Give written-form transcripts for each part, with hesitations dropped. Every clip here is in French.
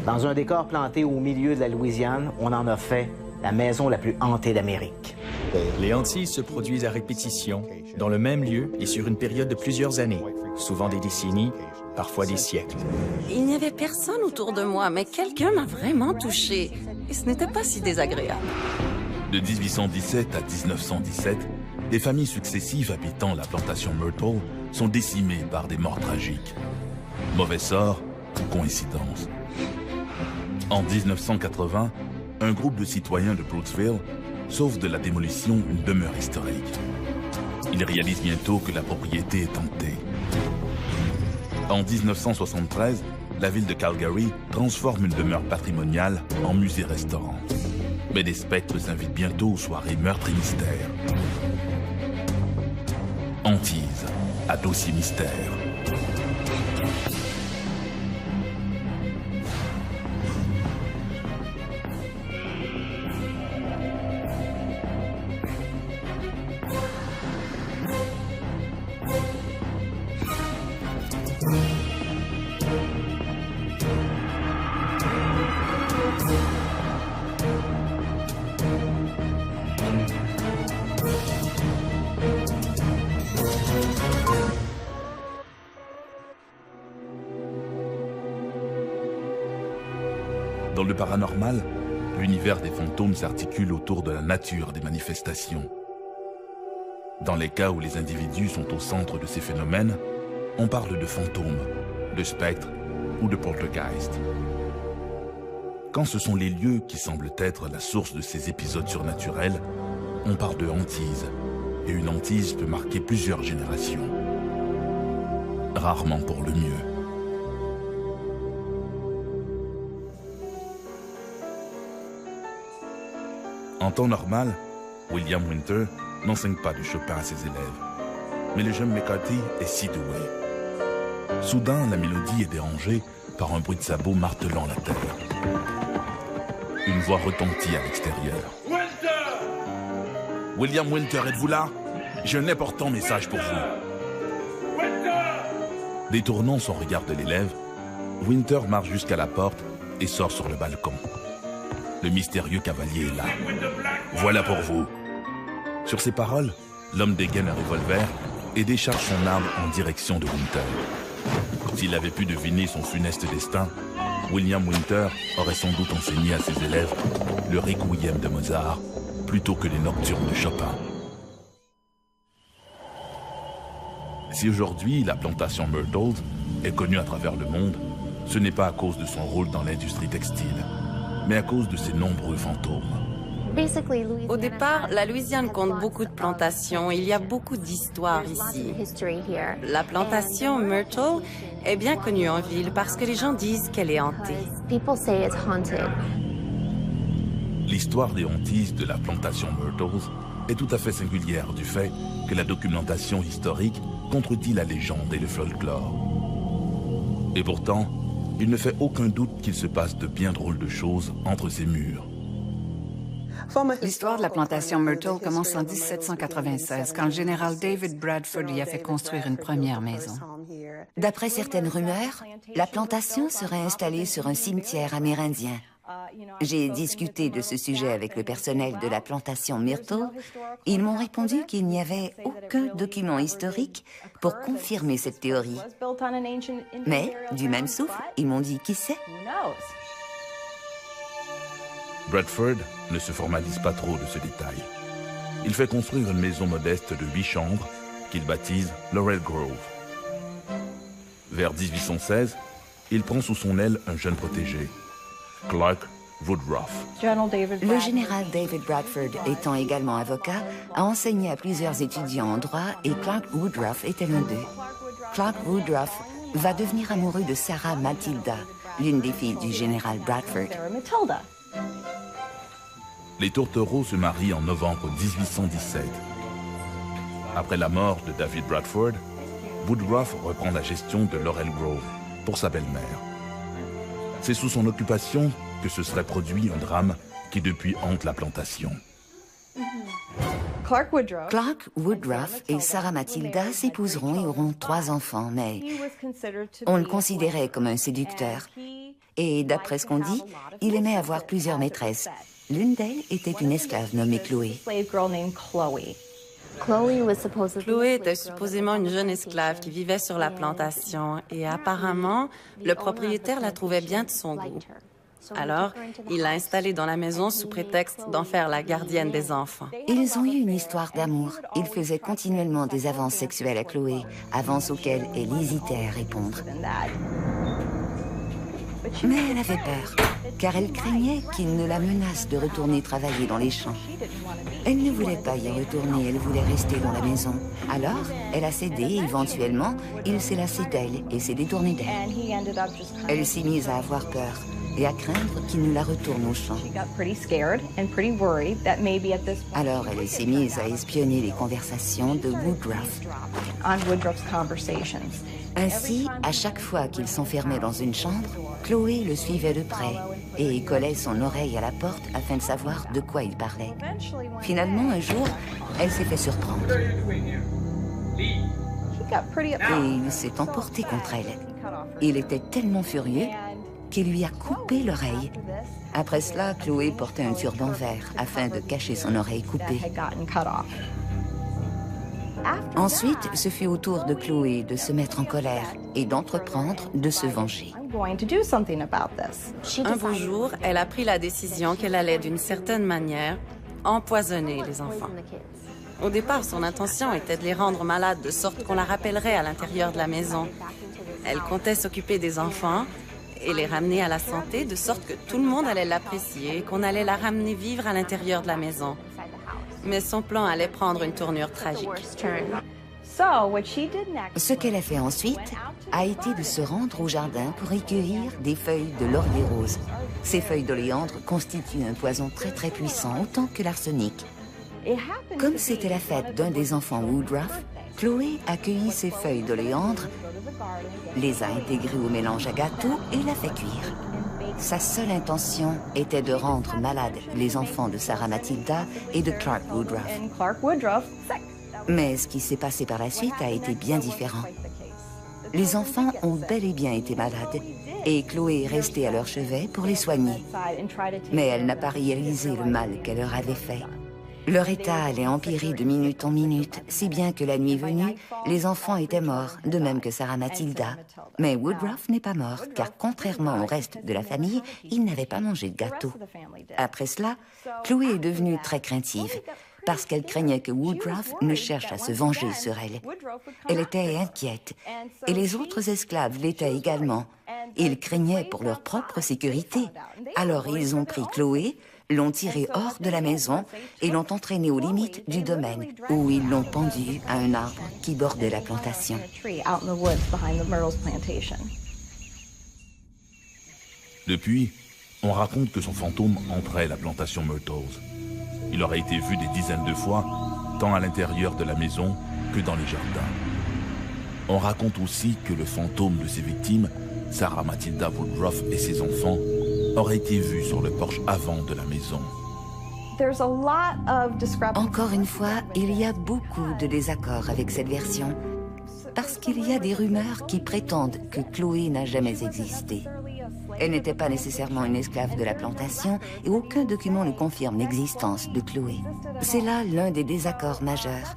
Dans un décor planté au milieu de la Louisiane, on en a fait la maison la plus hantée d'Amérique. Les hantises se produisent à répétition, dans le même lieu et sur une période de plusieurs années, souvent des décennies, parfois des siècles. Il n'y avait personne autour de moi, mais quelqu'un m'a vraiment touchée. Et ce n'était pas si désagréable. De 1817 à 1917, des familles successives habitant la plantation Myrtle sont décimées par des morts tragiques. Mauvais sort ou coïncidence. En 1980, un groupe de citoyens de Brooksville sauve de la démolition une demeure historique. Ils réalisent bientôt que la propriété est hantée. En 1973, la ville de Calgary transforme une demeure patrimoniale en musée-restaurant. Mais des spectres invitent bientôt aux soirées meurtres et mystères. Hantise, à dossier mystère. Dans le paranormal, l'univers des fantômes s'articule autour de la nature des manifestations. Dans les cas où les individus sont au centre de ces phénomènes, on parle de fantômes, de spectres ou de poltergeist. Quand ce sont les lieux qui semblent être la source de ces épisodes surnaturels, on parle de hantise, et une hantise peut marquer plusieurs générations. Rarement pour le mieux. En temps normal, William Winter n'enseigne pas du Chopin à ses élèves. Mais le jeune McCarthy est si doué. Soudain, la mélodie est dérangée par un bruit de sabots martelant la terre. Une voix retentit à l'extérieur. Winter! William Winter, êtes-vous là? J'ai un important message pour vous. Winter! Détournant son regard de l'élève, Winter marche jusqu'à la porte et sort sur le balcon. Le mystérieux cavalier est là. Voilà pour vous. Sur ces paroles, l'homme dégaine un revolver et décharge son arme en direction de Winter. S'il avait pu deviner son funeste destin, William Winter aurait sans doute enseigné à ses élèves le Requiem de Mozart plutôt que les nocturnes de Chopin. Si aujourd'hui la plantation Myrtles est connue à travers le monde, ce n'est pas à cause de son rôle dans l'industrie textile, mais à cause de ses nombreux fantômes. Au départ, la Louisiane compte beaucoup de plantations. Il y a beaucoup d'histoires ici. La plantation Myrtle est bien connue en ville parce que les gens disent qu'elle est hantée. L'histoire des hantises de la plantation Myrtles est tout à fait singulière du fait que la documentation historique contredit la légende et le folklore. Et pourtant, il ne fait aucun doute qu'il se passe de bien drôles de choses entre ces murs. L'histoire de la plantation Myrtle commence en 1796, quand le général David Bradford y a fait construire une première maison. D'après certaines rumeurs, la plantation serait installée sur un cimetière amérindien. J'ai discuté de ce sujet avec le personnel de la plantation Myrtle. Ils m'ont répondu qu'il n'y avait aucun document historique pour confirmer cette théorie. Mais, du même souffle, ils m'ont dit qui sait. Bradford ne se formalise pas trop de ce détail. Il fait construire une maison modeste de 8 chambres qu'il baptise Laurel Grove. Vers 1816, il prend sous son aile un jeune protégé, Clark Woodruff. Le général David Bradford, étant également avocat, a enseigné à plusieurs étudiants en droit et Clark Woodruff était l'un d'eux. Clark Woodruff va devenir amoureux de Sarah Matilda, l'une des filles du général Bradford. Les tourtereaux se marient en novembre 1817. Après la mort de David Bradford, Woodruff reprend la gestion de Laurel Grove pour sa belle-mère. C'est sous son occupation que se serait produit un drame qui depuis hante la plantation. Clark Woodruff et Sarah Matilda s'épouseront et auront 3 enfants, mais on le considérait comme un séducteur. Et d'après ce qu'on dit, il aimait avoir plusieurs maîtresses. L'une d'elles était une esclave nommée Chloé. Chloé était supposément une jeune esclave qui vivait sur la plantation et apparemment, le propriétaire la trouvait bien de son goût. Alors, il l'a installée dans la maison sous prétexte d'en faire la gardienne des enfants. Ils ont eu une histoire d'amour. Il faisait continuellement des avances sexuelles à Chloé, avances auxquelles elle hésitait à répondre. Mais elle avait peur, car elle craignait qu'il ne la menace de retourner travailler dans les champs. Elle ne voulait pas y retourner, elle voulait rester dans la maison. Alors, elle a cédé et éventuellement, il s'est lassé d'elle et s'est détourné d'elle. Elle s'est mise à avoir peur et à craindre qu'il ne la retourne au champ. Alors, elle s'est mise à espionner les conversations de Woodruff. Ainsi, à chaque fois qu'il s'enfermait dans une chambre, Chloé le suivait de près et collait son oreille à la porte afin de savoir de quoi il parlait. Finalement, un jour, elle s'est fait surprendre. Et il s'est emporté contre elle. Il était tellement furieux qu'il lui a coupé l'oreille. Après cela, Chloé portait un turban vert afin de cacher son oreille coupée. Ensuite, ce fut au tour de Chloé de se mettre en colère et d'entreprendre de se venger. Un beau jour, elle a pris la décision qu'elle allait, d'une certaine manière, empoisonner les enfants. Au départ, son intention était de les rendre malades de sorte qu'on la rappellerait à l'intérieur de la maison. Elle comptait s'occuper des enfants et les ramener à la santé de sorte que tout le monde allait l'apprécier et qu'on allait la ramener vivre à l'intérieur de la maison. Mais son plan allait prendre une tournure tragique. Ce qu'elle a fait ensuite a été de se rendre au jardin pour y cueillir des feuilles de laurier rose. Ces feuilles d'oléandre constituent un poison très puissant, autant que l'arsenic. Comme c'était la fête d'un des enfants Woodruff, Chloé a cueilli ces feuilles d'oléandre, les a intégrées au mélange à gâteau et l'a fait cuire. Sa seule intention était de rendre malades les enfants de Sarah Matilda et de Clark Woodruff. Mais ce qui s'est passé par la suite a été bien différent. Les enfants ont bel et bien été malades et Chloé est restée à leur chevet pour les soigner. Mais elle n'a pas réalisé le mal qu'elle leur avait fait. Leur état allait empirer de minute en minute, si bien que la nuit venue, les enfants étaient morts, de même que Sarah Matilda. Mais Woodruff n'est pas mort, car contrairement au reste de la famille, il n'avait pas mangé de gâteau. Après cela, Chloé est devenue très craintive, parce qu'elle craignait que Woodruff ne cherche à se venger sur elle. Elle était inquiète, et les autres esclaves l'étaient également. Ils craignaient pour leur propre sécurité. Alors ils ont pris Chloé, l'ont tirée hors de la maison et l'ont entraînée aux limites du domaine, où ils l'ont pendue à un arbre qui bordait la plantation. Depuis, on raconte que son fantôme entrait la plantation Myrtles. Il aurait été vu des dizaines de fois, tant à l'intérieur de la maison que dans les jardins. On raconte aussi que le fantôme de ses victimes, Sarah Matilda Woodruff et ses enfants, aurait été vu sur le porche avant de la maison. Encore une fois, il y a beaucoup de désaccords avec cette version, parce qu'il y a des rumeurs qui prétendent que Chloé n'a jamais existé. Elle n'était pas nécessairement une esclave de la plantation et aucun document ne confirme l'existence de Chloé. C'est là l'un des désaccords majeurs.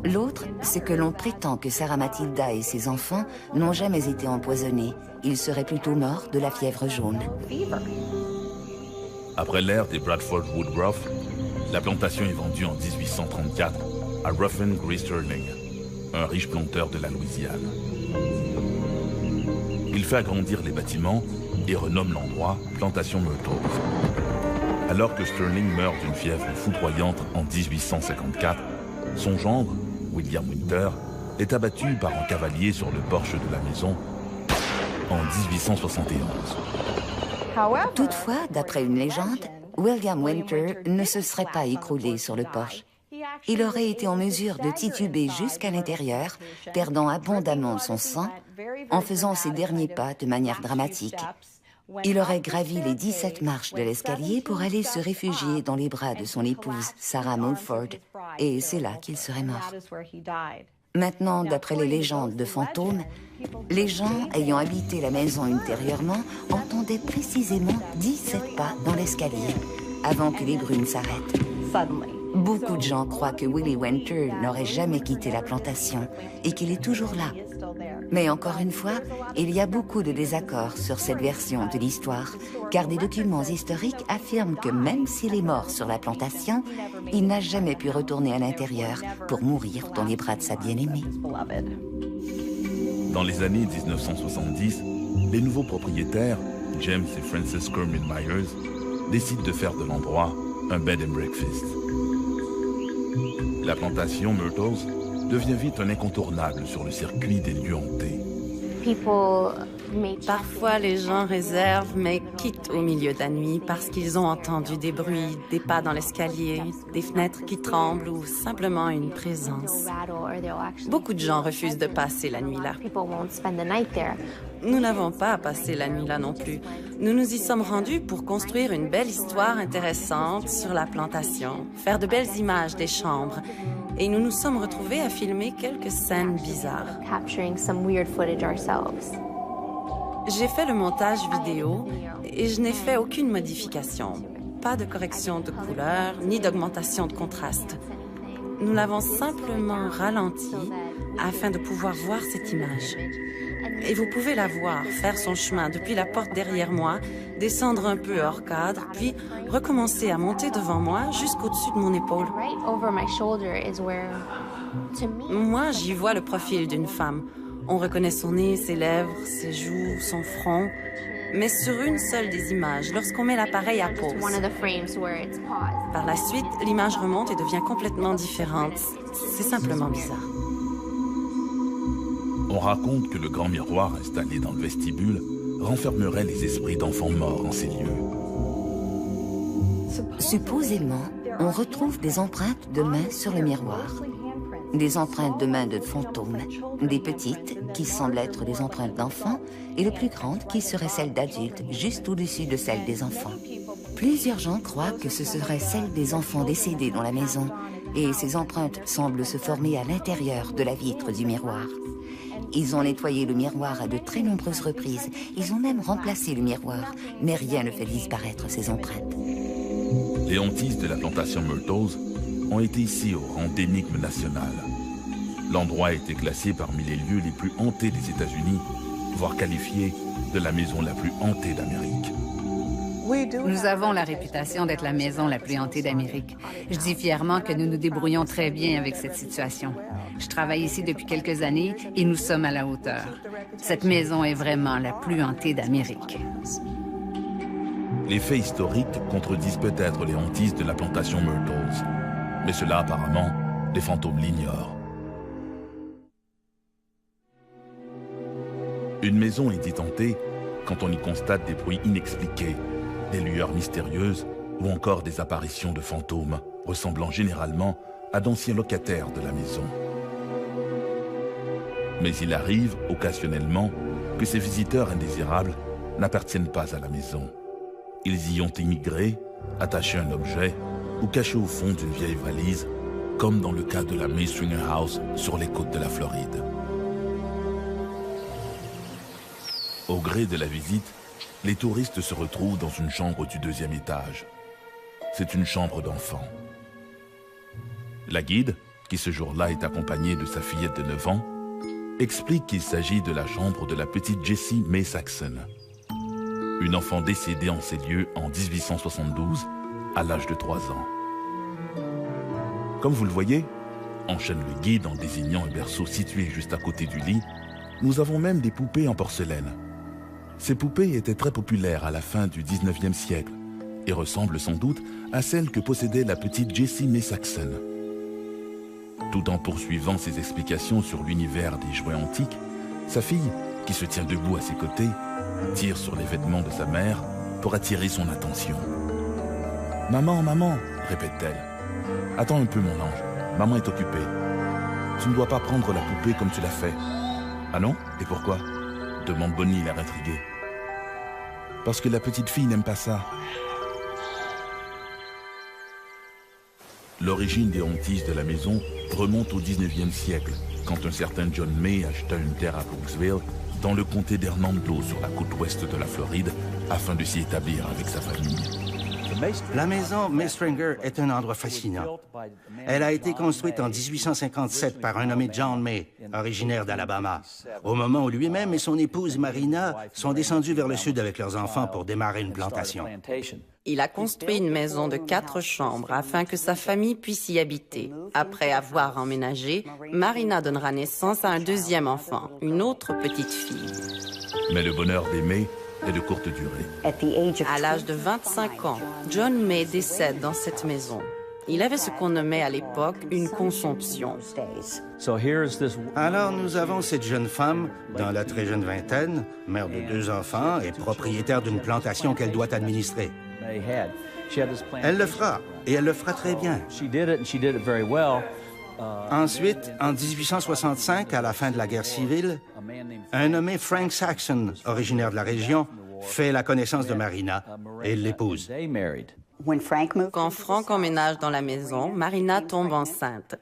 L'autre, c'est que l'on prétend que Sarah Matilda et ses enfants n'ont jamais été empoisonnés. Ils seraient plutôt morts de la fièvre jaune. Après l'ère des Bradford Woodruff, la plantation est vendue en 1834 à Ruffin Gree Sterling, un riche planteur de la Louisiane. Il fait agrandir les bâtiments et renomme l'endroit Plantation Myrtles. Alors que Sterling meurt d'une fièvre foudroyante en 1854, son gendre, William Winter, est abattu par un cavalier sur le porche de la maison en 1871. Toutefois, d'après une légende, William Winter ne se serait pas écroulé sur le porche. Il aurait été en mesure de tituber jusqu'à l'intérieur, perdant abondamment son sang, en faisant ses derniers pas de manière dramatique. Il aurait gravi les 17 marches de l'escalier pour aller se réfugier dans les bras de son épouse, Sarah Mulford, et c'est là qu'il serait mort. Maintenant, d'après les légendes de fantômes, les gens ayant habité la maison ultérieurement entendaient précisément 17 pas dans l'escalier avant que les bruits ne s'arrêtent. Beaucoup de gens croient que Willie Winter n'aurait jamais quitté la plantation et qu'il est toujours là. Mais encore une fois, il y a beaucoup de désaccords sur cette version de l'histoire, car des documents historiques affirment que même s'il est mort sur la plantation, il n'a jamais pu retourner à l'intérieur pour mourir dans les bras de sa bien-aimée. Dans les années 1970, les nouveaux propriétaires, James et Frances Kermit Myers, décident de faire de l'endroit un bed and breakfast. La plantation Myrtles devient vite un incontournable sur le circuit des lieux hantés. Parfois, les gens réservent, mais quittent au milieu de la nuit parce qu'ils ont entendu des bruits, des pas dans l'escalier, des fenêtres qui tremblent ou simplement une présence. Beaucoup de gens refusent de passer la nuit là. Nous n'avons pas passé la nuit là non plus. Nous nous y sommes rendus pour construire une belle histoire intéressante sur la plantation, faire de belles images des chambres. Et nous nous sommes retrouvés à filmer quelques scènes bizarres. J'ai fait le montage vidéo et je n'ai fait aucune modification. Pas de correction de couleur, ni d'augmentation de contraste. Nous l'avons simplement ralenti afin de pouvoir voir cette image. Et vous pouvez la voir faire son chemin depuis la porte derrière moi, descendre un peu hors cadre, puis recommencer à monter devant moi jusqu'au-dessus de mon épaule. Moi, j'y vois le profil d'une femme. On reconnaît son nez, ses lèvres, ses joues, son front. Mais sur une seule des images, lorsqu'on met l'appareil à pause. Par la suite, l'image remonte et devient complètement différente. C'est simplement bizarre. On raconte que le grand miroir installé dans le vestibule renfermerait les esprits d'enfants morts en ces lieux. Supposément, on retrouve des empreintes de mains sur le miroir. Des empreintes de mains de fantômes, des petites qui semblent être des empreintes d'enfants et les plus grandes qui seraient celles d'adultes juste au-dessus de celles des enfants. Plusieurs gens croient que ce seraient celles des enfants décédés dans la maison et ces empreintes semblent se former à l'intérieur de la vitre du miroir. Ils ont nettoyé le miroir à de très nombreuses reprises. Ils ont même remplacé le miroir, mais rien ne fait disparaître ces empreintes. Les hantises de la plantation Myrtles ont été ici au rang d'énigme nationale. L'endroit a été classé parmi les lieux les plus hantés des États-Unis, voire qualifié de la maison la plus hantée d'Amérique. Nous avons la réputation d'être la maison la plus hantée d'Amérique. Je dis fièrement que nous nous débrouillons très bien avec cette situation. Je travaille ici depuis quelques années et nous sommes à la hauteur. Cette maison est vraiment la plus hantée d'Amérique. Les faits historiques contredisent peut-être les hantises de la plantation Myrtles. Mais cela, apparemment, les fantômes l'ignorent. Une maison est dite hantée quand on y constate des bruits inexpliqués, des lueurs mystérieuses ou encore des apparitions de fantômes ressemblant généralement à d'anciens locataires de la maison. Mais il arrive, occasionnellement, que ces visiteurs indésirables n'appartiennent pas à la maison. Ils y ont immigré, attaché un objet ou caché au fond d'une vieille valise, comme dans le cas de la May Stringer House sur les côtes de la Floride. Au gré de la visite, les touristes se retrouvent dans une chambre du 2e étage. C'est une chambre d'enfant. La guide, qui ce jour-là est accompagnée de sa fillette de 9 ans, explique qu'il s'agit de la chambre de la petite Jessie May Saxon, une enfant décédée en ces lieux en 1872, à l'âge de 3 ans. Comme vous le voyez, enchaîne le guide en désignant un berceau situé juste à côté du lit, nous avons même des poupées en porcelaine. Ces poupées étaient très populaires à la fin du 19e siècle et ressemblent sans doute à celles que possédait la petite Jessie May Saxon. Tout en poursuivant ses explications sur l'univers des jouets antiques, sa fille, qui se tient debout à ses côtés, tire sur les vêtements de sa mère pour attirer son attention. « Maman, maman !» répète-t-elle. « Attends un peu, mon ange. Maman est occupée. Tu ne dois pas prendre la poupée comme tu l'as fait. »« Ah non? Et pourquoi ?» demande Bonnie, l'air intriguée. « Parce que la petite fille n'aime pas ça. » L'origine des hantises de la maison remonte au 19e siècle, quand un certain John May acheta une terre à Brooksville, dans le comté d'Hernando, sur la côte ouest de la Floride, afin de s'y établir avec sa famille. La maison May Stringer est un endroit fascinant. Elle a été construite en 1857 par un nommé John May, originaire d'Alabama, au moment où lui-même et son épouse Marina sont descendus vers le sud avec leurs enfants pour démarrer une plantation. Il a construit une maison de 4 chambres afin que sa famille puisse y habiter. Après avoir emménagé, Marina donnera naissance à un deuxième enfant, une autre petite fille. Mais le bonheur des May est de courte durée. À l'âge de 25 ans, John May décède dans cette maison. Il avait ce qu'on nommait à l'époque une consomption. Alors nous avons cette jeune femme, dans la très jeune vingtaine, mère de 2 enfants et propriétaire d'une plantation qu'elle doit administrer. Elle le fera, et elle le fera très bien. Ensuite, en 1865, à la fin de la guerre civile, un nommé Frank Saxon, originaire de la région, fait la connaissance de Marina et l'épouse. Quand Frank emménage dans la maison, Marina tombe enceinte.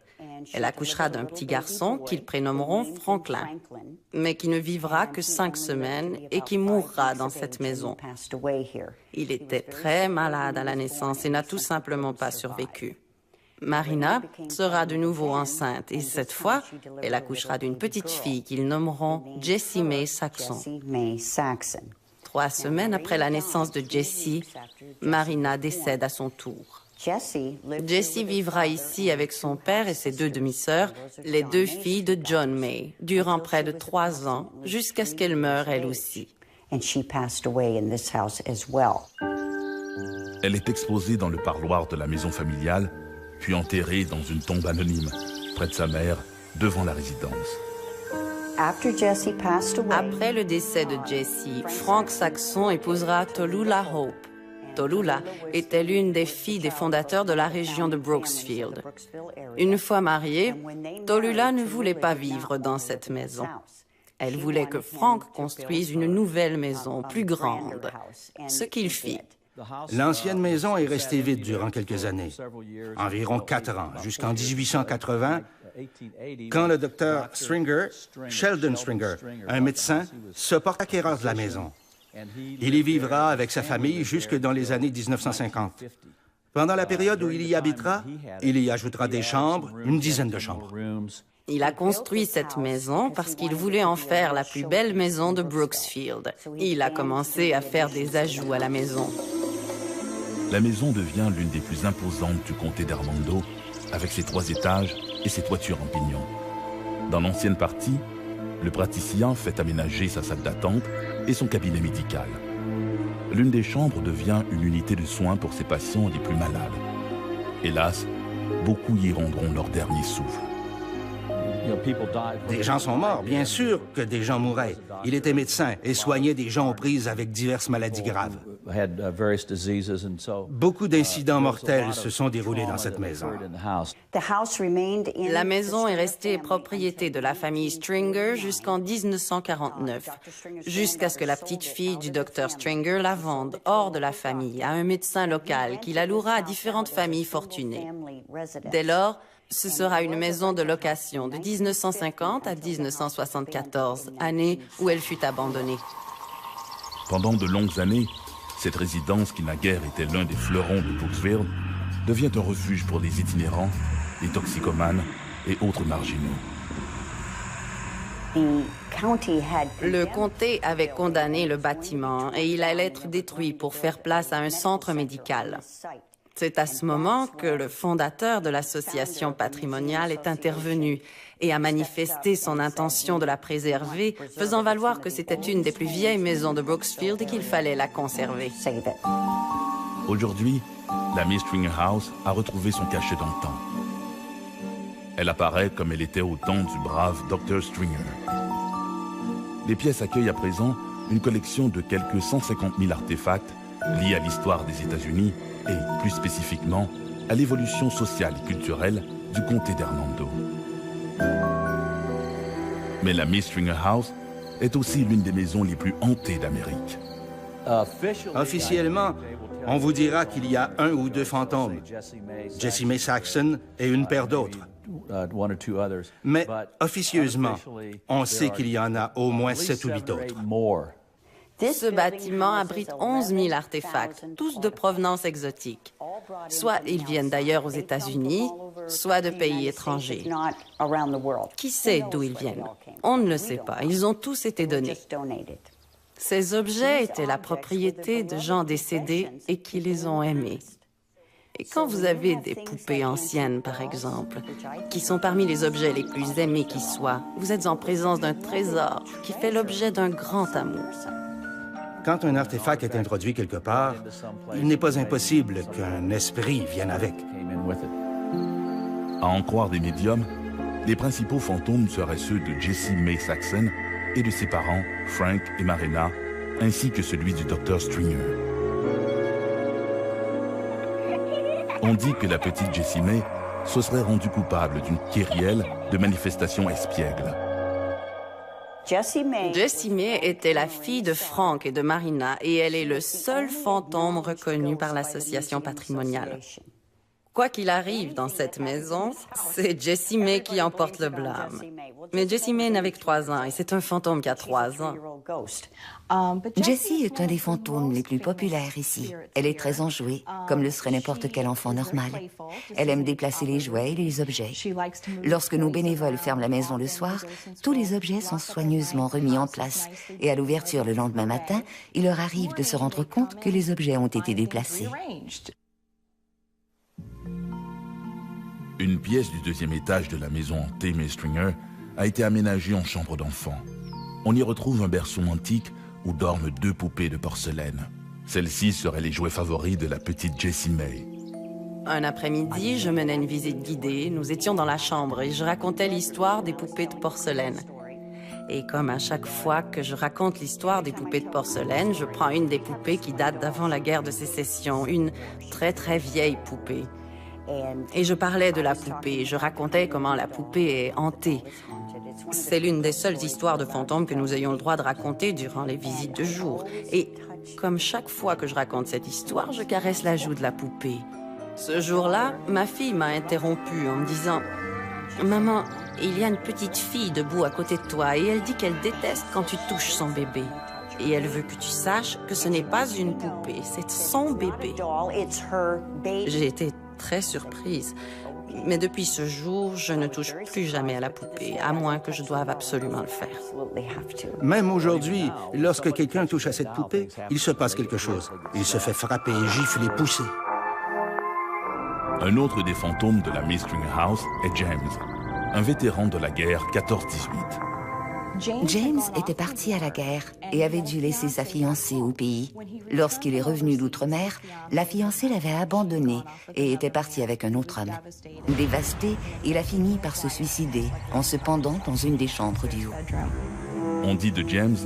Elle accouchera d'un petit garçon qu'ils prénommeront Franklin, mais qui ne vivra que 5 semaines et qui mourra dans cette maison. Il était très malade à la naissance et n'a tout simplement pas survécu. Marina sera de nouveau enceinte et cette fois, elle accouchera d'une petite fille qu'ils nommeront Jessie May Saxon. 3 semaines après la naissance de Jessie, Marina décède à son tour. Jessie vivra ici avec son père et ses 2 demi-sœurs, les 2 filles de John May, durant près de 3 ans, jusqu'à ce qu'elle meure elle aussi. Elle est exposée dans le parloir de la maison familiale, puis enterrée dans une tombe anonyme, près de sa mère, devant la résidence. Après le décès de Jessie, Frank Saxon épousera Tallulah Hope. Tallulah était l'une des filles des fondateurs de la région de Brooksfield. Une fois mariée, Tallulah ne voulait pas vivre dans cette maison. Elle voulait que Frank construise une nouvelle maison plus grande, ce qu'il fit. L'ancienne maison est restée vide durant quelques années, environ 4 ans, jusqu'en 1880, quand le docteur Stringer, Sheldon Stringer, un médecin, se porte acquéreur de la maison. Il y vivra avec sa famille jusque dans les années 1950. Pendant la période où il y habitera, il y ajoutera des chambres, une dizaine de chambres. Il a construit cette maison parce qu'il voulait en faire la plus belle maison de Brooksfield. Il a commencé à faire des ajouts à la maison. La maison devient l'une des plus imposantes du comté d'Hernando, avec ses 3 étages et ses toitures en pignon. Dans l'ancienne partie, le praticien fait aménager sa salle d'attente et son cabinet médical. L'une des chambres devient une unité de soins pour ses patients les plus malades. Hélas, beaucoup y rendront leur dernier souffle. Des gens sont morts, bien sûr que des gens mouraient. Il était médecin et soignait des gens aux prises avec diverses maladies graves. Beaucoup d'incidents mortels se sont déroulés dans cette maison. La maison est restée propriété de la famille Stringer jusqu'en 1949, jusqu'à ce que la petite fille du docteur Stringer la vende hors de la famille à un médecin local qui la louera à différentes familles fortunées. Dès lors, ce sera une maison de location de 1950 à 1974, année où elle fut abandonnée. Pendant de longues années, cette résidence qui naguère était l'un des fleurons de Brooksville devient un refuge pour les itinérants, les toxicomanes et autres marginaux. Le comté avait condamné le bâtiment et il allait être détruit pour faire place à un centre médical. C'est à ce moment que le fondateur de l'association patrimoniale est intervenu et a manifesté son intention de la préserver, faisant valoir que c'était une des plus vieilles maisons de Brooksfield et qu'il fallait la conserver. Aujourd'hui, la May Stringer House a retrouvé son cachet dans le temps. Elle apparaît comme elle était au temps du brave Dr. Stringer. Les pièces accueillent à présent une collection de quelques 150 000 artefacts liés à l'histoire des États-Unis et, plus spécifiquement, à l'évolution sociale et culturelle du comté d'Hernando. Mais la May Stringer House est aussi l'une des maisons les plus hantées d'Amérique. Officiellement, on vous dira qu'il y a un ou deux fantômes, Jessie May Saxon et une paire d'autres. Mais officieusement, on sait qu'il y en a au moins 7 ou 8 autres. Ce bâtiment abrite 11 000 artefacts, tous de provenance exotique. Soit ils viennent d'ailleurs aux États-Unis, soit de pays étrangers. Qui sait d'où ils viennent? On ne le sait pas. Ils ont tous été donnés. Ces objets étaient la propriété de gens décédés et qui les ont aimés. Et quand vous avez des poupées anciennes, par exemple, qui sont parmi les objets les plus aimés qui soient, vous êtes en présence d'un trésor qui fait l'objet d'un grand amour. Quand un artefact est introduit quelque part, il n'est pas impossible qu'un esprit vienne avec. À en croire des médiums, les principaux fantômes seraient ceux de Jessie May Saxon et de ses parents, Frank et Marina, ainsi que celui du Dr. Stringer. On dit que la petite Jessie May se serait rendue coupable d'une kyrielle de manifestations espiègles. Jessie May était la fille de Frank et de Marina et elle est le seul fantôme reconnu par l'association patrimoniale. Quoi qu'il arrive dans cette maison, c'est Jessie May qui emporte le blâme. Mais Jessie May n'avait que 3 ans et c'est un fantôme qui a 3 ans. Jessie est un des fantômes les plus populaires ici. Elle est très enjouée, comme le serait n'importe quel enfant normal. Elle aime déplacer les jouets et les objets. Lorsque nos bénévoles ferment la maison le soir, tous les objets sont soigneusement remis en place. Et à l'ouverture le lendemain matin, il leur arrive de se rendre compte que les objets ont été déplacés. Une pièce du 2e étage de la maison hantée May Stringer a été aménagée en chambre d'enfant. On y retrouve un berceau antique où dorment 2 poupées de porcelaine. Celles-ci seraient les jouets favoris de la petite Jessie May. Un après-midi, je menais une visite guidée. Nous étions dans la chambre et je racontais l'histoire des poupées de porcelaine. Et comme à chaque fois que je raconte l'histoire des poupées de porcelaine, je prends une des poupées qui date d'avant la guerre de Sécession, une très très vieille poupée. Et je parlais de la poupée, je racontais comment la poupée est hantée. C'est l'une des seules histoires de fantômes que nous ayons le droit de raconter durant les visites de jour. Et comme chaque fois que je raconte cette histoire, je caresse la joue de la poupée. Ce jour-là, ma fille m'a interrompue en me disant « Maman, il y a une petite fille debout à côté de toi et elle dit qu'elle déteste quand tu touches son bébé. Et elle veut que tu saches que ce n'est pas une poupée, c'est son bébé. » J'ai été très surprise. Mais depuis ce jour, je ne touche plus jamais à la poupée, à moins que je doive absolument le faire. Même aujourd'hui, lorsque quelqu'un touche à cette poupée, il se passe quelque chose. Il se fait frapper, gifler, pousser. Un autre des fantômes de la May Stringer House est James, un vétéran de la guerre 14-18. James était parti à la guerre et avait dû laisser sa fiancée au pays. Lorsqu'il est revenu d'outre-mer, la fiancée l'avait abandonné et était partie avec un autre homme. Dévasté, il a fini par se suicider en se pendant dans une des chambres du haut. On dit de James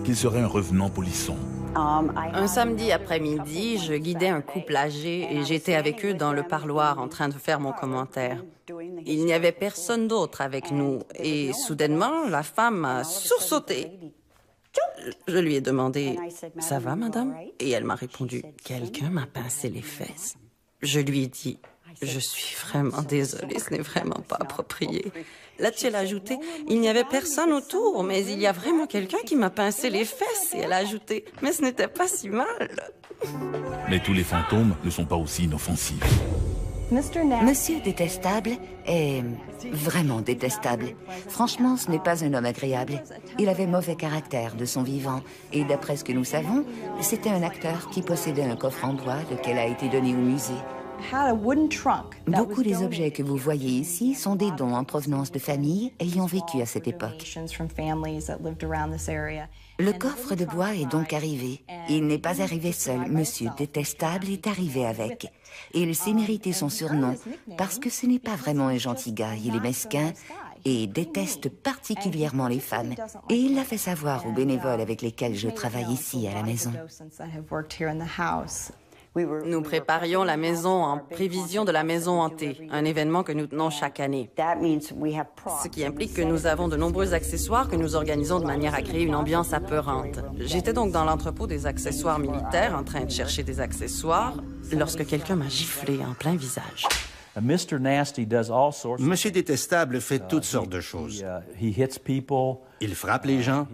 qu'il serait un revenant polisson. Un samedi après-midi, je guidais un couple âgé et j'étais avec eux dans le parloir en train de faire mon commentaire. Il n'y avait personne d'autre avec nous et soudainement, la femme a sursauté. Je lui ai demandé « Ça va, madame ?» Et elle m'a répondu « Quelqu'un m'a pincé les fesses. » Je lui ai dit « Je suis vraiment désolée, ce n'est vraiment pas approprié. » Là-dessus, elle a ajouté « Il n'y avait personne autour, mais il y a vraiment quelqu'un qui m'a pincé les fesses. » Et elle a ajouté « Mais ce n'était pas si mal. » Mais tous les fantômes ne sont pas aussi inoffensifs. Monsieur Détestable est vraiment détestable. Franchement, ce n'est pas un homme agréable. Il avait mauvais caractère de son vivant. Et d'après ce que nous savons, c'était un acteur qui possédait un coffre en bois, lequel a été donné au musée. Beaucoup des objets que vous voyez ici sont des dons en provenance de familles ayant vécu à cette époque. Le coffre de bois est donc arrivé. Il n'est pas arrivé seul. Monsieur Détestable est arrivé avec. Et il s'est mérité son surnom parce que ce n'est pas vraiment un gentil gars. Il est mesquin et déteste particulièrement les femmes. Et il l'a fait savoir aux bénévoles avec lesquels je travaille ici à la maison. Nous préparions la maison en prévision de la maison hantée, un événement que nous tenons chaque année. Ce qui implique que nous avons de nombreux accessoires que nous organisons de manière à créer une ambiance apeurante. J'étais donc dans l'entrepôt des accessoires militaires en train de chercher des accessoires lorsque quelqu'un m'a giflé en plein visage. Monsieur Détestable fait toutes sortes de choses. Il frappe les gens,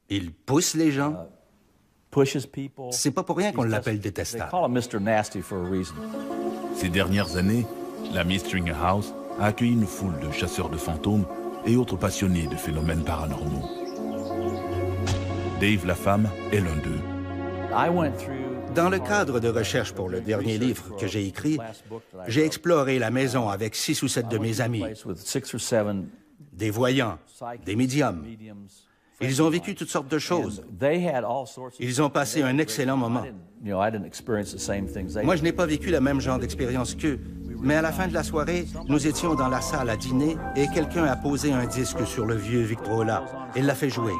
il pousse les gens. C'est pas pour rien qu'on l'appelle Détestable. Ces dernières années, la Miss Stringer House a accueilli une foule de chasseurs de fantômes et autres passionnés de phénomènes paranormaux. Dave Lafemme est l'un d'eux. Dans le cadre de recherche pour le dernier livre que j'ai écrit, j'ai exploré la maison avec 6 ou 7 de mes amis, des voyants, des médiums. Ils ont vécu toutes sortes de choses. Ils ont passé un excellent moment. Moi, je n'ai pas vécu le même genre d'expérience qu'eux, mais à la fin de la soirée, nous étions dans la salle à dîner et quelqu'un a posé un disque sur le vieux Victrola et l'a fait jouer.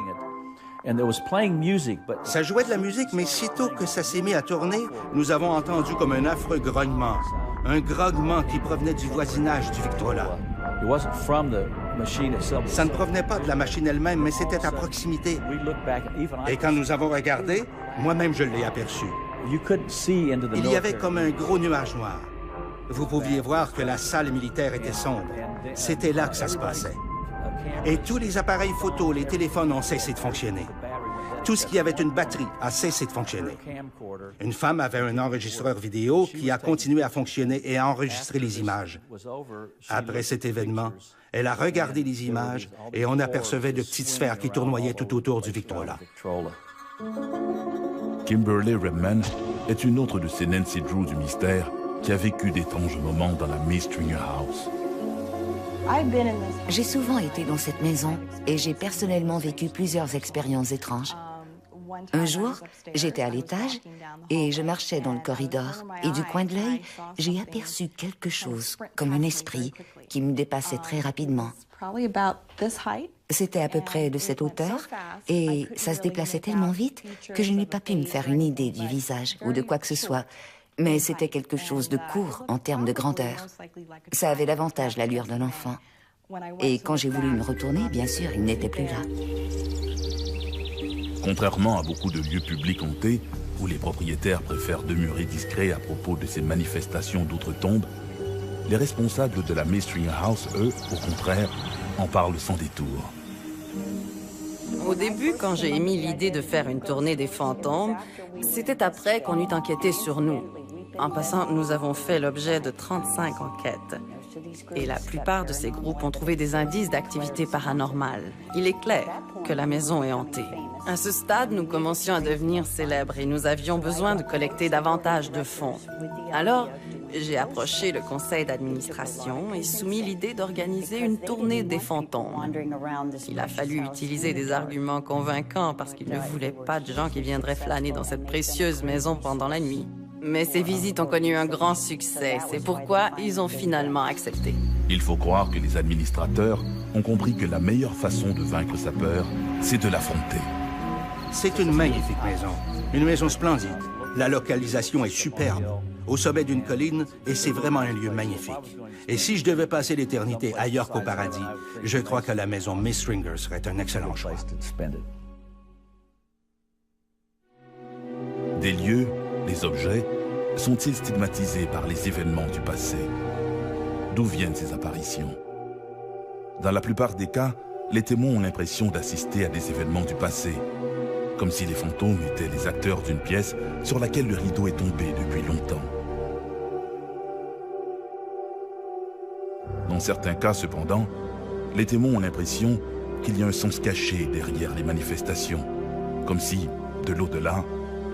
Ça jouait de la musique, mais sitôt que ça s'est mis à tourner, nous avons entendu comme un affreux grognement. Un grognement qui provenait du voisinage du Victrola. Ça ne provenait pas de la machine elle-même, mais c'était à proximité. Et quand nous avons regardé, moi-même je l'ai aperçu. Il y avait comme un gros nuage noir. Vous pouviez voir que la salle militaire était sombre. C'était là que ça se passait. Et tous les appareils photo, les téléphones ont cessé de fonctionner. Tout ce qui avait une batterie a cessé de fonctionner. Une femme avait un enregistreur vidéo qui a continué à fonctionner et a enregistré les images. Après cet événement, elle a regardé les images et on apercevait de petites sphères qui tournoyaient tout autour du Victrola. Kimberly Redman est une autre de ces Nancy Drew du mystère qui a vécu d'étranges moments dans la Miss Stringer House. J'ai souvent été dans cette maison et j'ai personnellement vécu plusieurs expériences étranges. Un jour, j'étais à l'étage et je marchais dans le corridor et du coin de l'œil, j'ai aperçu quelque chose, comme un esprit, qui me dépassait très rapidement. C'était à peu près de cette hauteur et ça se déplaçait tellement vite que je n'ai pas pu me faire une idée du visage ou de quoi que ce soit. Mais c'était quelque chose de court en termes de grandeur. Ça avait davantage l'allure d'un enfant. Et quand j'ai voulu me retourner, bien sûr, il n'était plus là. Contrairement à beaucoup de lieux publics hantés, où les propriétaires préfèrent demeurer discrets à propos de ces manifestations d'outre-tombe, les responsables de la Miss Stringer House, eux, au contraire, en parlent sans détour. Au début, quand j'ai émis l'idée de faire une tournée des fantômes, c'était après qu'on eut enquêté sur nous. En passant, nous avons fait l'objet de 35 enquêtes. Et la plupart de ces groupes ont trouvé des indices d'activité paranormale. Il est clair que la maison est hantée. À ce stade, nous commencions à devenir célèbres et nous avions besoin de collecter davantage de fonds. Alors, j'ai approché le conseil d'administration et soumis l'idée d'organiser une tournée des fantômes. Il a fallu utiliser des arguments convaincants parce qu'ils ne voulaient pas de gens qui viendraient flâner dans cette précieuse maison pendant la nuit. Mais ces visites ont connu un grand succès. C'est pourquoi ils ont finalement accepté. Il faut croire que les administrateurs ont compris que la meilleure façon de vaincre sa peur, c'est de l'affronter. C'est une magnifique maison. Une maison splendide. La localisation est superbe. Au sommet d'une colline, et c'est vraiment un lieu magnifique. Et si je devais passer l'éternité ailleurs qu'au paradis, je crois que la maison Miss Stringer serait un excellent choix. Des lieux, des objets, sont-ils stigmatisés par les événements du passé? D'où viennent ces apparitions? Dans la plupart des cas, les témoins ont l'impression d'assister à des événements du passé, comme si les fantômes étaient les acteurs d'une pièce sur laquelle le rideau est tombé depuis longtemps. Dans certains cas, cependant, les témoins ont l'impression qu'il y a un sens caché derrière les manifestations, comme si, de l'au-delà,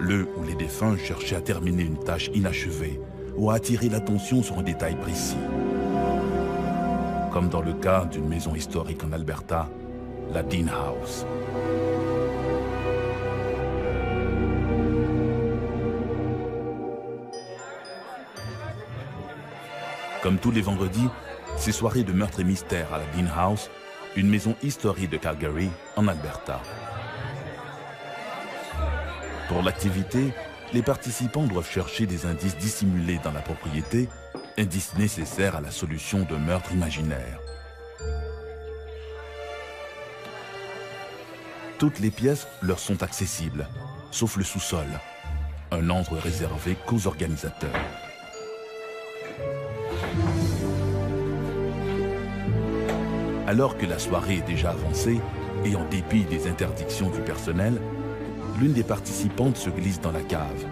le ou les défunts cherchaient à terminer une tâche inachevée ou à attirer l'attention sur un détail précis. Comme dans le cas d'une maison historique en Alberta, la Dean House. Comme tous les vendredis, ces soirées de meurtre et mystère à la Dean House, une maison historique de Calgary, en Alberta. Pour l'activité, Les participants doivent chercher des indices dissimulés dans la propriété, indices nécessaires à la solution d'un meurtre imaginaire. Toutes les pièces leur sont accessibles, sauf le sous-sol, un endroit réservé qu'aux organisateurs. Alors que la soirée est déjà avancée, et en dépit des interdictions du personnel, l'une des participantes se glisse dans la cave.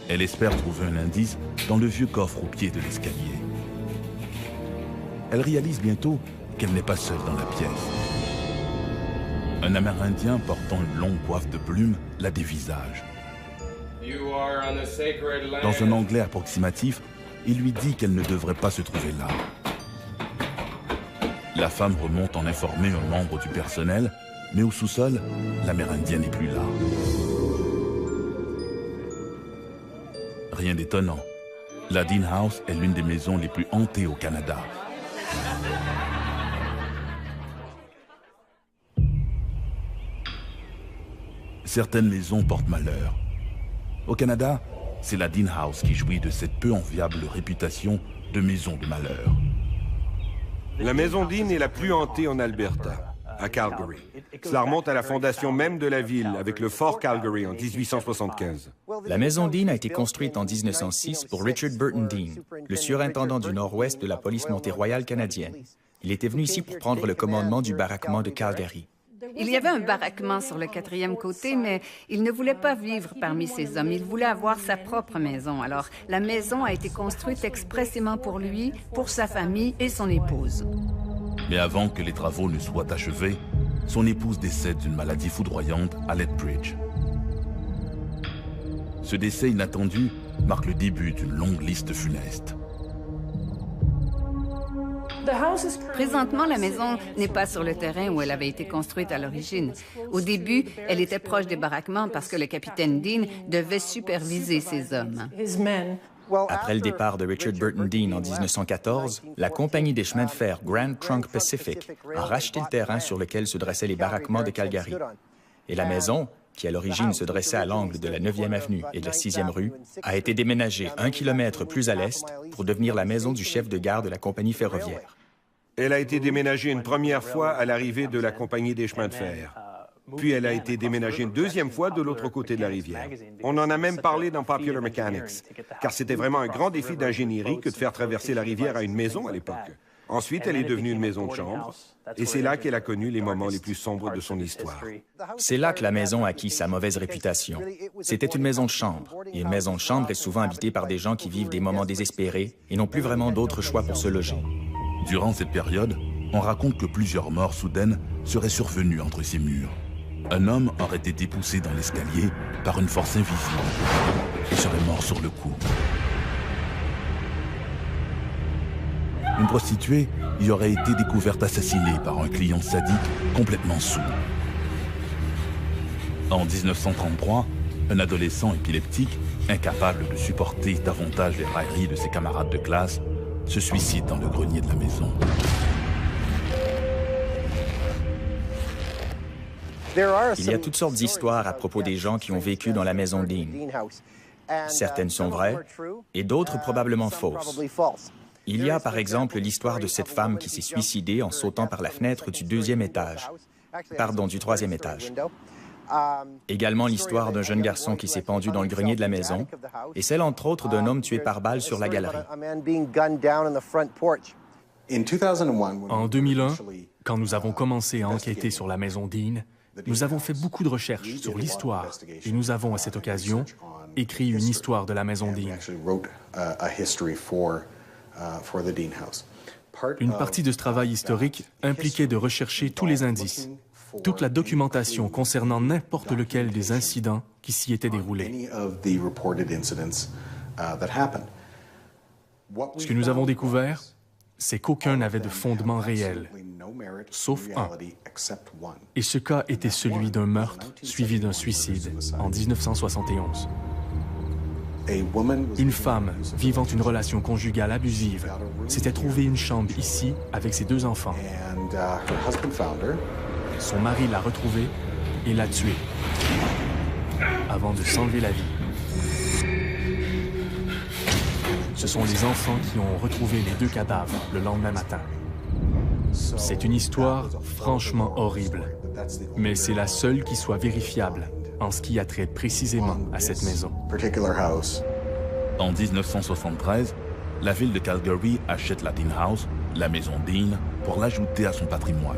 Elle espère trouver un indice dans le vieux coffre au pied de l'escalier. Elle réalise bientôt qu'elle n'est pas seule dans la pièce. Un Amérindien portant une longue coiffe de plumes la dévisage. Dans un anglais approximatif, il lui dit qu'elle ne devrait pas se trouver là. La femme remonte en informer un membre du personnel, mais au sous-sol, l'Amérindien n'est plus là. Rien d'étonnant. La Dean House est l'une des maisons les plus hantées au Canada. Certaines maisons portent malheur. Au Canada, c'est la Dean House qui jouit de cette peu enviable réputation de maison de malheur. La maison Dean est la plus hantée en Alberta, à Calgary. Cela remonte à la fondation même de la ville, avec le fort Calgary en 1875. La maison Dean a été construite en 1906 pour Richard Burton Dean, le surintendant du Nord-Ouest de la police montée royale canadienne. Il était venu ici pour prendre le commandement du baraquement de Calgary. Il y avait un baraquement sur le 4e côté, mais il ne voulait pas vivre parmi ces hommes. Il voulait avoir sa propre maison. Alors, la maison a été construite expressément pour lui, pour sa famille et son épouse. Mais avant que les travaux ne soient achevés, son épouse décède d'une maladie foudroyante à Lethbridge. Ce décès inattendu marque le début d'une longue liste funeste. Présentement, la maison n'est pas sur le terrain où elle avait été construite à l'origine. Au début, elle était proche des baraquements parce que le capitaine Dean devait superviser ses hommes. Après le départ de Richard Burton Dean en 1914, la compagnie des chemins de fer Grand Trunk Pacific a racheté le terrain sur lequel se dressaient les baraquements de Calgary. Et la maison, qui à l'origine se dressait à l'angle de la 9e avenue et de la 6e rue, a été déménagée 1 kilomètre plus à l'est pour devenir la maison du chef de gare de la compagnie ferroviaire. Elle a été déménagée une première fois à l'arrivée de la compagnie des chemins de fer. Puis elle a été déménagée une deuxième fois de l'autre côté de la rivière. On en a même parlé dans Popular Mechanics, car c'était vraiment un grand défi d'ingénierie que de faire traverser la rivière à une maison à l'époque. Ensuite, elle est devenue une maison de chambre, et c'est là qu'elle a connu les moments les plus sombres de son histoire. C'est là que la maison a acquis sa mauvaise réputation. C'était une maison de chambre, et une maison de chambre est souvent habitée par des gens qui vivent des moments désespérés et n'ont plus vraiment d'autre choix pour se loger. Durant cette période, on raconte que plusieurs morts soudaines seraient survenues entre ces murs. Un homme aurait été poussé dans l'escalier par une force invisible et serait mort sur le coup. Une prostituée y aurait été découverte assassinée par un client sadique complètement saoul. En 1933, un adolescent épileptique, incapable de supporter davantage les railleries de ses camarades de classe, se suicide dans le grenier de la maison. Il y a toutes sortes d'histoires à propos des gens qui ont vécu dans la maison Dean. Certaines sont vraies et d'autres probablement fausses. Il y a par exemple l'histoire de cette femme qui s'est suicidée en sautant par la fenêtre du 2e étage. Pardon, du 3e étage. Également l'histoire d'un jeune garçon qui s'est pendu dans le grenier de la maison et celle entre autres d'un homme tué par balle sur la galerie. En 2001, quand nous avons commencé à enquêter sur la maison Dean, nous avons fait beaucoup de recherches sur l'histoire et nous avons à cette occasion écrit une histoire de la maison Dean. Une partie de ce travail historique impliquait de rechercher tous les indices, toute la documentation concernant n'importe lequel des incidents qui s'y étaient déroulés. Ce que nous avons découvert, c'est qu'aucun n'avait de fondement réel, sauf un. Et ce cas était celui d'un meurtre suivi d'un suicide en 1971. Une femme vivant une relation conjugale abusive s'était trouvée une chambre ici avec ses 2 enfants. Son mari l'a retrouvée et l'a tuée, avant de s'enlever la vie. Ce sont les enfants qui ont retrouvé les 2 cadavres le lendemain matin. C'est une histoire franchement horrible, mais c'est la seule qui soit vérifiable en ce qui a trait précisément à cette maison. En 1973, la ville de Calgary achète la Dean House, la maison Dean, pour l'ajouter à son patrimoine.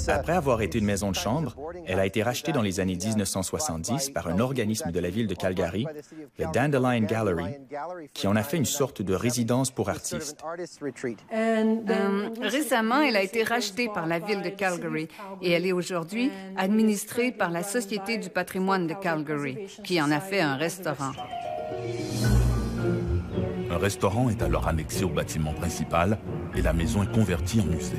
Après avoir été une maison de chambre, elle a été rachetée dans les années 1970 par un organisme de la ville de Calgary, le Dandelion Gallery, qui en a fait une sorte de résidence pour artistes. Récemment, elle a été rachetée par la ville de Calgary et elle est aujourd'hui administrée par la Société du patrimoine de Calgary, qui en a fait un restaurant. Un restaurant est alors annexé au bâtiment principal et la maison est convertie en musée.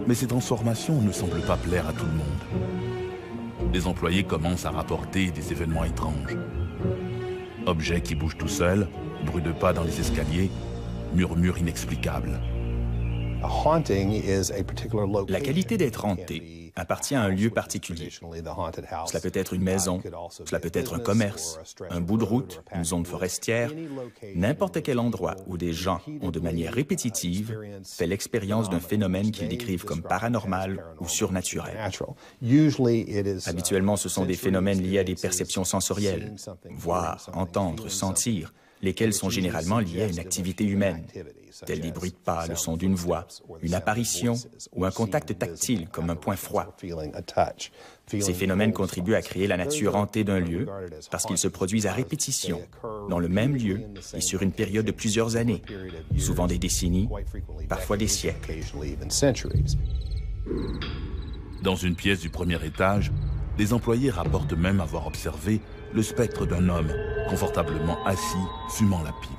Mais ces transformations ne semblent pas plaire à tout le monde. Les employés commencent à rapporter des événements étranges. Objets qui bougent tout seuls, bruit de pas dans les escaliers, murmures inexplicables. La qualité d'être hanté appartient à un lieu particulier. Cela peut être une maison, cela peut être un commerce, un bout de route, une zone forestière, n'importe quel endroit où des gens ont de manière répétitive fait l'expérience d'un phénomène qu'ils décrivent comme paranormal ou surnaturel. Habituellement, ce sont des phénomènes liés à des perceptions sensorielles, voir, entendre, sentir, lesquels sont généralement liés à une activité humaine, tels des bruits de pas, le son d'une voix, une apparition ou un contact tactile comme un point froid. Ces phénomènes contribuent à créer la nature hantée d'un lieu parce qu'ils se produisent à répétition, dans le même lieu et sur une période de plusieurs années, souvent des décennies, parfois des siècles. Dans une pièce du premier étage, les employés rapportent même avoir observé le spectre d'un homme confortablement assis, fumant la pipe.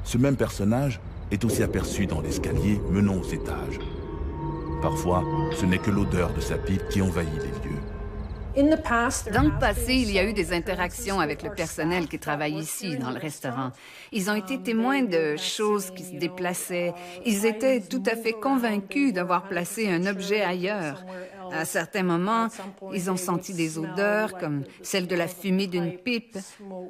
Ce même personnage est aussi aperçu dans l'escalier menant aux étages. Parfois, ce n'est que l'odeur de sa pipe qui envahit les lieux. Dans le passé, il y a eu des interactions avec le personnel qui travaille ici, dans le restaurant. Ils ont été témoins de choses qui se déplaçaient. Ils étaient tout à fait convaincus d'avoir placé un objet ailleurs. À certains moments, ils ont senti des odeurs comme celle de la fumée d'une pipe,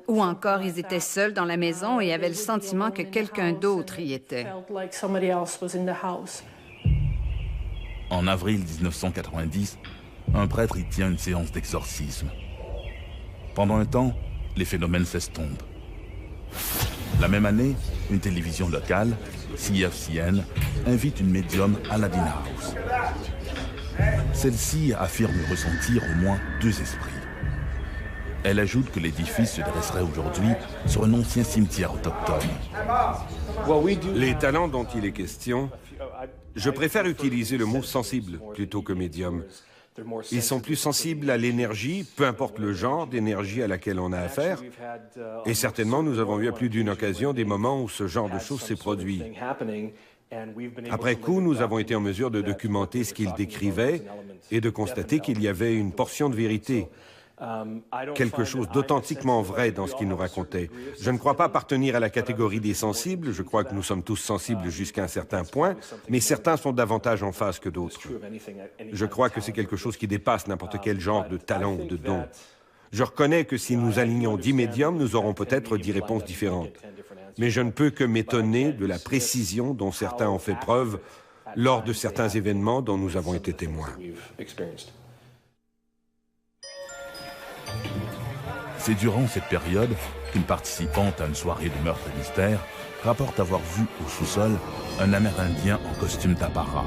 ou encore ils étaient seuls dans la maison et avaient le sentiment que quelqu'un d'autre y était. En avril 1990, un prêtre y tient une séance d'exorcisme. Pendant un temps, les phénomènes s'estompent. La même année, une télévision locale, CFCN, invite une médium à la Dean House. Celle-ci affirme ressentir au moins 2 esprits. Elle ajoute que l'édifice se dresserait aujourd'hui sur un ancien cimetière autochtone. Les talents dont il est question, je préfère utiliser le mot sensible plutôt que médium. Ils sont plus sensibles à l'énergie, peu importe le genre d'énergie à laquelle on a affaire. Et certainement, nous avons eu à plus d'une occasion des moments où ce genre de choses s'est produit. Après coup, nous avons été en mesure de documenter ce qu'ils décrivaient et de constater qu'il y avait une portion de vérité, quelque chose d'authentiquement vrai dans ce qu'ils nous racontaient. Je ne crois pas appartenir à la catégorie des sensibles, je crois que nous sommes tous sensibles jusqu'à un certain point, mais certains sont davantage en phase que d'autres. Je crois que c'est quelque chose qui dépasse n'importe quel genre de talent ou de don. Je reconnais que si nous alignons 10 médiums, nous aurons peut-être 10 réponses différentes. Mais je ne peux que m'étonner de la précision dont certains ont fait preuve lors de certains événements dont nous avons été témoins. C'est durant cette période qu'une participante à une soirée de meurtre et mystère rapporte avoir vu au sous-sol un Amérindien en costume d'apparat.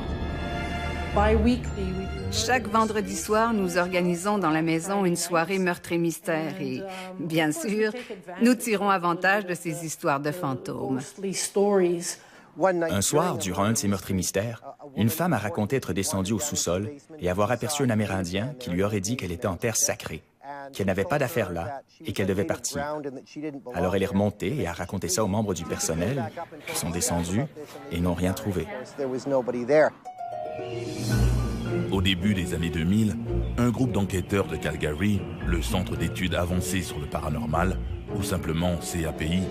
Chaque vendredi soir, nous organisons dans la maison une soirée meurtre et mystère et, bien sûr, nous tirons avantage de ces histoires de fantômes. Un soir, durant un de ces meurtres et mystères, une femme a raconté être descendue au sous-sol et avoir aperçu un Amérindien qui lui aurait dit qu'elle était en terre sacrée, qu'elle n'avait pas d'affaires là et qu'elle devait partir. Alors elle est remontée et a raconté ça aux membres du personnel qui sont descendus et n'ont rien trouvé. Au début des années 2000, un groupe d'enquêteurs de Calgary, le Centre d'études avancées sur le paranormal, ou simplement CAPI,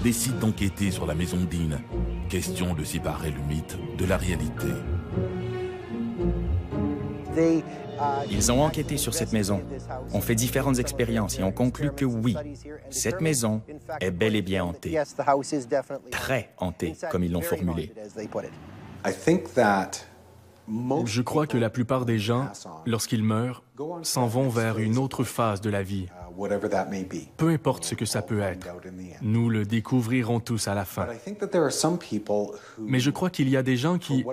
décide d'enquêter sur la maison Dean. Question de séparer le mythe de la réalité. Ils ont enquêté sur cette maison, ont fait différentes expériences et ont conclu que oui, cette maison est bel et bien hantée. Très hantée, comme ils l'ont formulé. Je crois que la plupart des gens, lorsqu'ils meurent, s'en vont vers une autre phase de la vie. Peu importe ce que ça peut être, nous le découvrirons tous à la fin. Mais je crois qu'il y a des gens qui,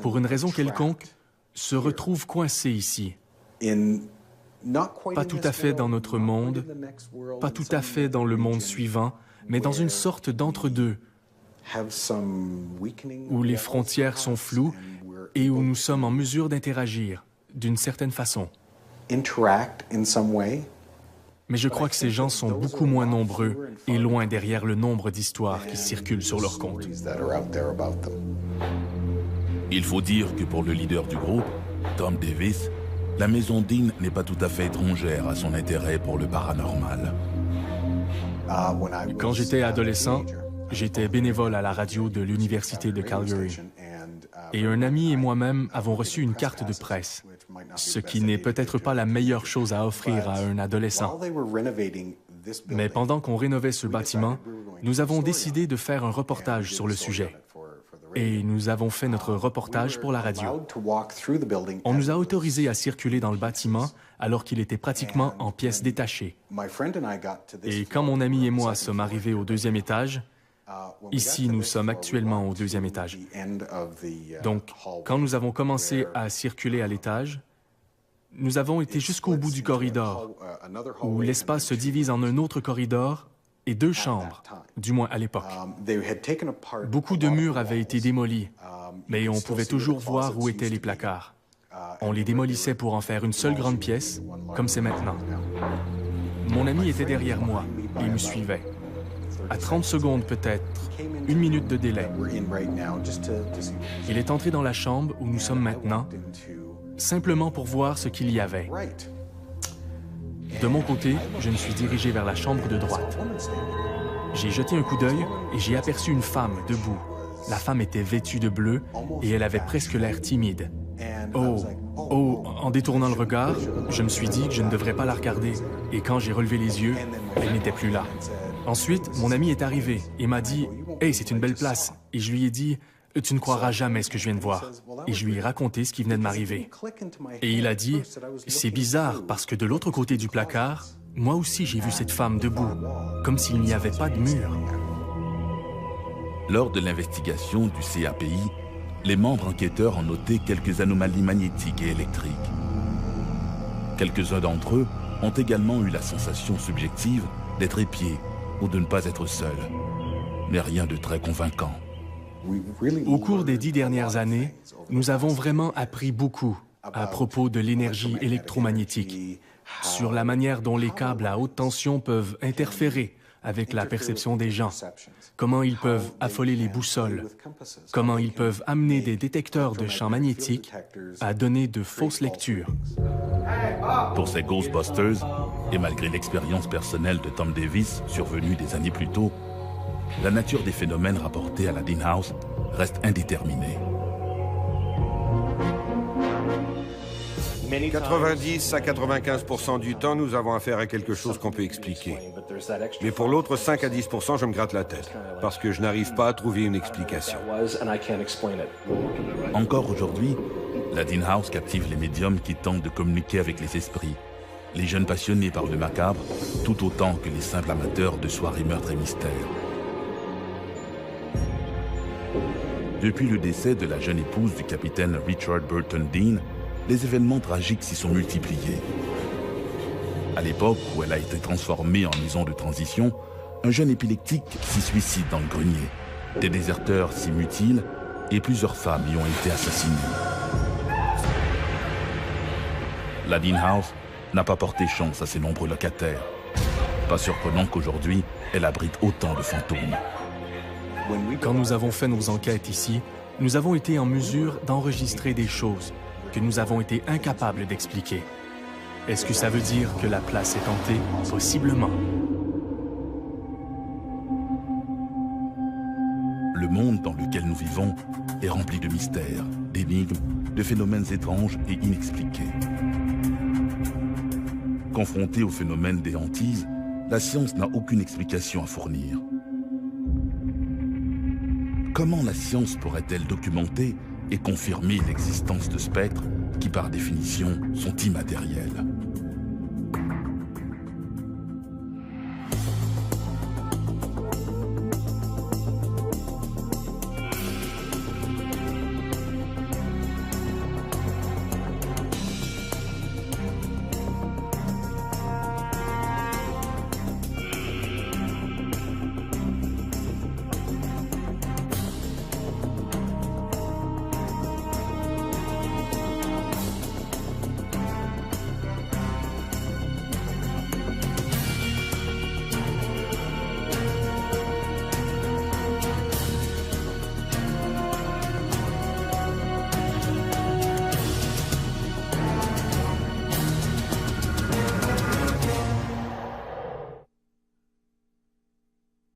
pour une raison quelconque, se retrouvent coincés ici. Pas tout à fait dans notre monde, pas tout à fait dans le monde suivant, mais dans une sorte d'entre-deux, où les frontières sont floues et où nous sommes en mesure d'interagir d'une certaine façon. Mais je crois que ces gens sont beaucoup moins nombreux et loin derrière le nombre d'histoires qui circulent sur leur compte. Il faut dire que pour le leader du groupe, Tom Davis, la maison Dean n'est pas tout à fait étrangère à son intérêt pour le paranormal. Quand j'étais adolescent, j'étais bénévole à la radio de l'Université de Calgary. Et un ami et moi-même avons reçu une carte de presse, ce qui n'est peut-être pas la meilleure chose à offrir à un adolescent. Mais pendant qu'on rénovait ce bâtiment, nous avons décidé de faire un reportage sur le sujet. Et nous avons fait notre reportage pour la radio. On nous a autorisés à circuler dans le bâtiment alors qu'il était pratiquement en pièces détachées. Et quand mon ami et moi sommes arrivés au deuxième étage, ici nous sommes actuellement au deuxième étage. Donc, quand nous avons commencé à circuler à l'étage, nous avons été jusqu'au bout du corridor, où l'espace se divise en un autre corridor et deux chambres, du moins à l'époque. Beaucoup de murs avaient été démolis, mais on pouvait toujours voir où étaient les placards. On les démolissait pour en faire une seule grande pièce, comme c'est maintenant. Mon ami était derrière moi et me suivait. À 30 secondes peut-être, 1 minute de délai. Il est entré dans la chambre où nous sommes maintenant, simplement pour voir ce qu'il y avait. De mon côté, je me suis dirigé vers la chambre de droite. J'ai jeté un coup d'œil et j'ai aperçu une femme debout. La femme était vêtue de bleu et elle avait presque l'air timide. En détournant le regard, je me suis dit que je ne devrais pas la regarder. Et quand j'ai relevé les yeux, elle n'était plus là. Ensuite, mon ami est arrivé et m'a dit « Hey, c'est une belle place ». Et je lui ai dit « Tu ne croiras jamais ce que je viens de voir ». Et je lui ai raconté ce qui venait de m'arriver. Et il a dit « C'est bizarre parce que de l'autre côté du placard, moi aussi j'ai vu cette femme debout, comme s'il n'y avait pas de mur ». Lors de l'investigation du CAPI, les membres enquêteurs ont noté quelques anomalies magnétiques et électriques. Quelques-uns d'entre eux ont également eu la sensation subjective d'être épiés ou de ne pas être seuls, mais rien de très convaincant. Au cours des 10 dernières années, nous avons vraiment appris beaucoup à propos de l'énergie électromagnétique, sur la manière dont les câbles à haute tension peuvent interférer avec la perception des gens, comment ils peuvent affoler les boussoles, comment ils peuvent amener des détecteurs de champs magnétiques à donner de fausses lectures. Pour ces Ghostbusters, et malgré l'expérience personnelle de Tom Davis survenue des années plus tôt, la nature des phénomènes rapportés à la Dean House reste indéterminée. 90 à 95% du temps, nous avons affaire à quelque chose qu'on peut expliquer. Mais pour l'autre 5 à 10%, je me gratte la tête, parce que je n'arrive pas à trouver une explication. Encore aujourd'hui, la Dean House captive les médiums qui tentent de communiquer avec les esprits, les jeunes passionnés par le macabre, tout autant que les simples amateurs de soirées meurtres et mystères. Depuis le décès de la jeune épouse du capitaine Richard Burton Dean, les événements tragiques s'y sont multipliés. À l'époque où elle a été transformée en maison de transition, un jeune épileptique s'y suicide dans le grenier. Des déserteurs s'y mutilent et plusieurs femmes y ont été assassinées. La Dean House n'a pas porté chance à ses nombreux locataires. Pas surprenant qu'aujourd'hui, elle abrite autant de fantômes. Quand nous avons fait nos enquêtes ici, nous avons été en mesure d'enregistrer des choses que nous avons été incapables d'expliquer. Est-ce que ça veut dire que la place est hantée? Possiblement. Le monde dans lequel nous vivons est rempli de mystères. d'énigmes, de phénomènes étranges et inexpliqués. Confrontée au phénomène des hantises, la science n'a aucune explication à fournir. Comment la science pourrait-elle documenter et confirmer l'existence de spectres qui, par définition, sont immatériels?